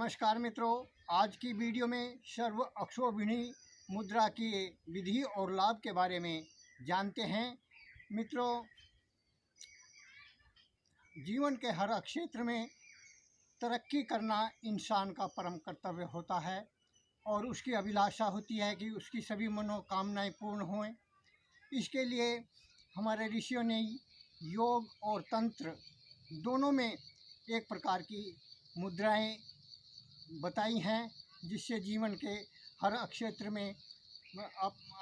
नमस्कार मित्रों, आज की वीडियो में सर्व अक्षोभिणी मुद्रा की विधि और लाभ के बारे में जानते हैं। मित्रों, जीवन के हर क्षेत्र में तरक्की करना इंसान का परम कर्तव्य होता है और उसकी अभिलाषा होती है कि उसकी सभी मनोकामनाएं पूर्ण हों। इसके लिए हमारे ऋषियों ने योग और तंत्र दोनों में एक प्रकार की मुद्राएं बताई हैं, जिससे जीवन के हर क्षेत्र में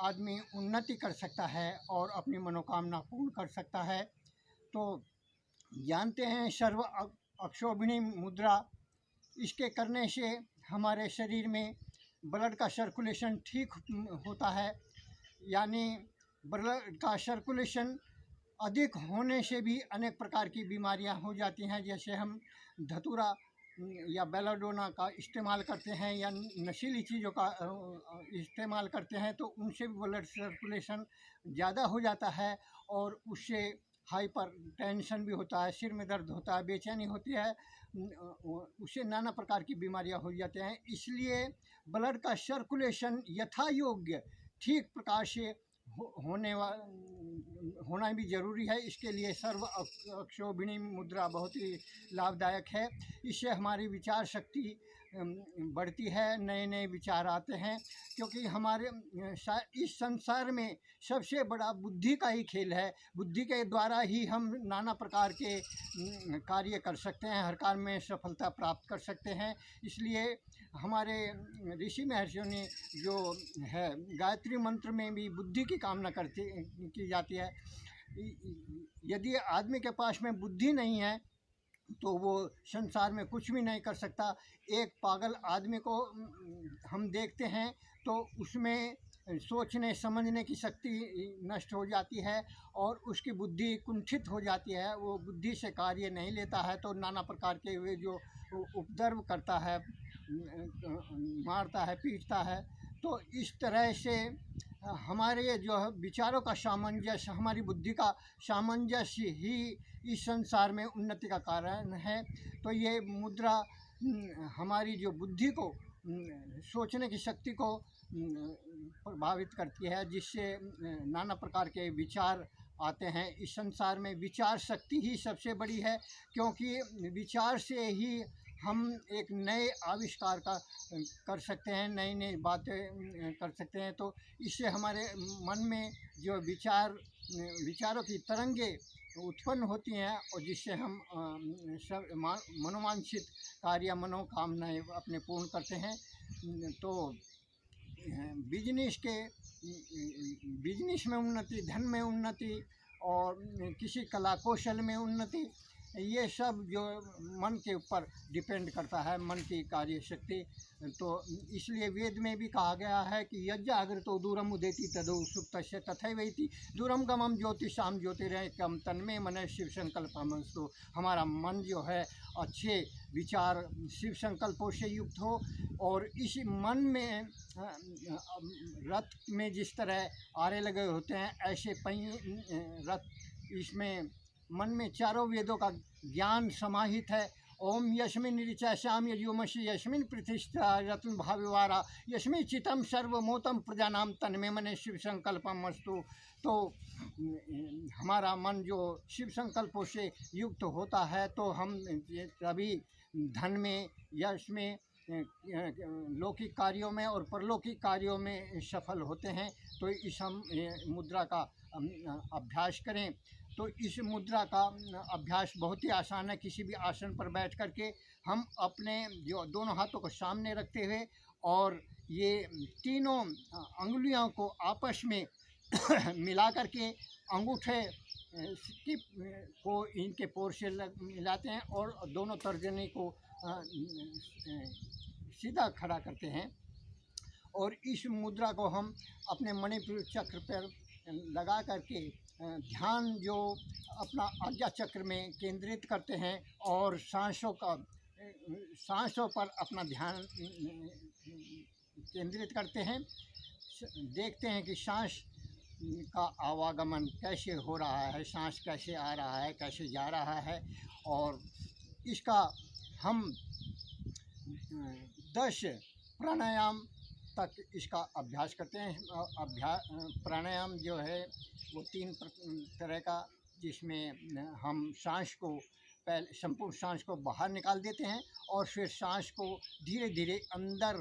आदमी उन्नति कर सकता है और अपनी मनोकामना पूर्ण कर सकता है। तो जानते हैं सर्व अक्षोभिणी मुद्रा। इसके करने से हमारे शरीर में ब्लड का सर्कुलेशन ठीक होता है, यानी ब्लड का सर्कुलेशन अधिक होने से भी अनेक प्रकार की बीमारियां हो जाती हैं। जैसे हम धतूरा या बेलाडोना का इस्तेमाल करते हैं या नशीली चीज़ों का इस्तेमाल करते हैं, तो उनसे भी ब्लड सर्कुलेशन ज़्यादा हो जाता है और उससे हाइपर टेंशन भी होता है, सिर में दर्द होता है, बेचैनी होती है, उससे नाना प्रकार की बीमारियां हो जाती हैं। इसलिए ब्लड का सर्कुलेशन यथा योग्य ठीक प्रकार से होना भी ज़रूरी है। इसके लिए सर्व अक्षोभिणी मुद्रा बहुत ही लाभदायक है। इससे हमारी विचार शक्ति बढ़ती है, नए नए विचार आते हैं, क्योंकि हमारे इस संसार में सबसे बड़ा बुद्धि का ही खेल है। बुद्धि के द्वारा ही हम नाना प्रकार के कार्य कर सकते हैं, हर कार्य में सफलता प्राप्त कर सकते हैं। इसलिए हमारे ऋषि महर्षियों ने जो है गायत्री मंत्र में भी बुद्धि की कामना की जाती है। यदि आदमी के पास में बुद्धि नहीं है तो वो संसार में कुछ भी नहीं कर सकता। एक पागल आदमी को हम देखते हैं तो उसमें सोचने समझने की शक्ति नष्ट हो जाती है और उसकी बुद्धि कुंठित हो जाती है। वो बुद्धि से कार्य नहीं लेता है, तो नाना प्रकार के वे जो उपद्रव करता है, मारता है, पीटता है। तो इस तरह से हमारे जो विचारों का सामंजस्य, हमारी बुद्धि का सामंजस्य ही इस संसार में उन्नति का कारण है। तो ये मुद्रा हमारी जो बुद्धि को, सोचने की शक्ति को प्रभावित करती है, जिससे नाना प्रकार के विचार आते हैं। इस संसार में विचार शक्ति ही सबसे बड़ी है, क्योंकि विचार से ही हम एक नए आविष्कार का कर सकते हैं, नई नई बातें कर सकते हैं। तो इससे हमारे मन में जो विचारों की तरंगे उत्पन्न होती हैं और जिससे हम सब मनोवांछित कार्य, मनोकामनाएं अपने पूर्ण करते हैं। तो बिजनेस में उन्नति, धन में उन्नति और किसी कला कौशल में उन्नति, ये सब जो मन के ऊपर डिपेंड करता है, मन की कार्य शक्ति। तो इसलिए वेद में भी कहा गया है कि यज्ञाग्रतो दूरम उदेति तदो सुप्तस्य तथैवेति दूरम गमम ज्योतिषाम ज्योतिरेकम तन्मे मन शिव संकल्पमस्तु। हमारा मन जो है अच्छे विचार, शिव संकल्पों से युक्त हो, और इस मन में रथ में जिस तरह आरे लगे होते हैं, ऐसे रथ, इसमें मन में चारों वेदों का ज्ञान समाहित है। ओम यस्मिन् ऋचाश्याम यजुमसि यस्मिन् प्रतिष्ठा रत्न भाविवारा यस्मिन् चितम सर्वमोतम प्रजानाम तन्मे मने शिव संकल्पम अस्तु। तो हमारा मन जो शिव संकल्पों से युक्त होता है, तो हम तभी धन में, यश में, लौकिक कार्यों में और परलौकिक कार्यों में सफल होते हैं। तो इस हम मुद्रा का अभ्यास करें। तो इस मुद्रा का अभ्यास बहुत ही आसान है। किसी भी आसन पर बैठ करके हम अपने जो दोनों हाथों को सामने रखते हुए और ये तीनों अंगुलियों को आपस में मिला करके अंगूठे को इनके पोर से मिलाते हैं और दोनों तर्जनी को सीधा खड़ा करते हैं। और इस मुद्रा को हम अपने मणिपुर चक्र पर लगा करके ध्यान जो अपना आज्ञा चक्र में केंद्रित करते हैं और सांसों पर अपना ध्यान केंद्रित करते हैं। देखते हैं कि सांस का आवागमन कैसे हो रहा है, सांस कैसे आ रहा है, कैसे जा रहा है। और इसका हम 10 प्राणायाम तक इसका अभ्यास करते हैं। प्राणायाम जो है वो 3 तरह का, जिसमें हम सांस को पहले संपूर्ण सांस को बाहर निकाल देते हैं और फिर सांस को धीरे धीरे अंदर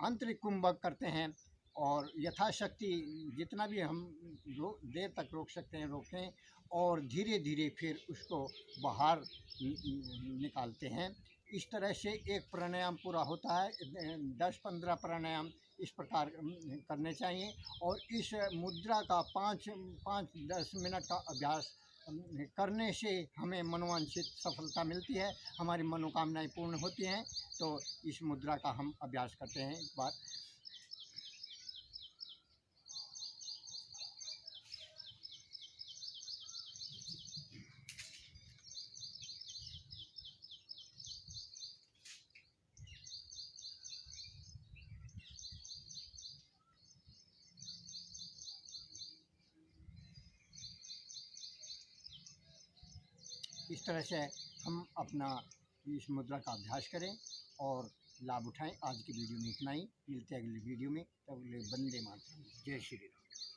आंतरिक कुंभक करते हैं और यथाशक्ति जितना भी हम देर तक रोक सकते हैं रोकें और धीरे धीरे फिर उसको बाहर निकालते हैं। इस तरह से एक प्राणायाम पूरा होता है। 10-15 प्राणायाम इस प्रकार करने चाहिए और इस मुद्रा का 5-10 मिनट का अभ्यास करने से हमें मनोवांछित सफलता मिलती है, हमारी मनोकामनाएं पूर्ण होती हैं। तो इस मुद्रा का हम अभ्यास करते हैं एक बार। इस तरह से हम अपना इस मुद्रा का अभ्यास करें और लाभ उठाएं। आज की वीडियो में इतना ही, मिलते हैं अगली वीडियो में। तब वंदे मातरम, जय श्री राम।